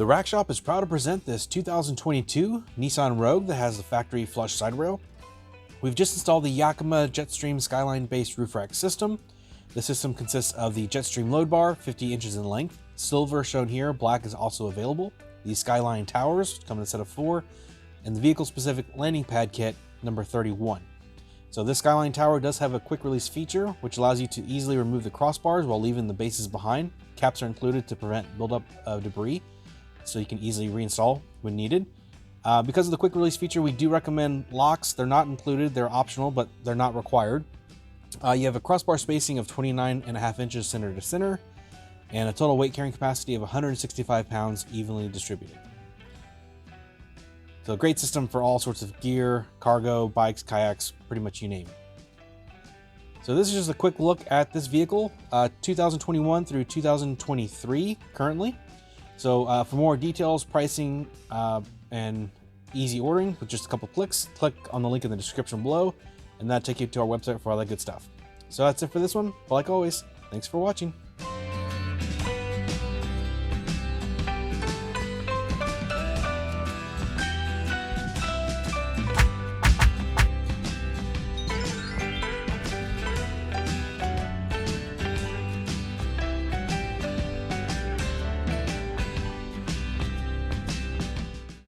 The Rack Shop is proud to present this 2022 Nissan Rogue that has a factory flush side rail. We've just installed the Yakima JetStream SkyLine based roof rack system. The system consists of the JetStream load bar, 50 inches in length. Silver shown here, black is also available. The SkyLine towers come in a set of 4, and the vehicle specific landing pad kit number 31. So this SkyLine tower does have a quick release feature, which allows you to easily remove the crossbars while leaving the bases behind. Caps are included to prevent buildup of debris, so you can easily reinstall when needed. Because of the quick release feature, we do recommend locks. They're not included, they're optional, but they're not required. You have a crossbar spacing of 29.5 inches center to center, and a total weight carrying capacity of 165 pounds evenly distributed. So a great system for all sorts of gear, cargo, bikes, kayaks, pretty much you name it. So this is just a quick look at this vehicle, 2021 through 2023 currently. So for more details, pricing, and easy ordering with just a couple clicks, click on the link in the description below, and that'll take you to our website for all that good stuff. So that's it for this one. But like always, thanks for watching.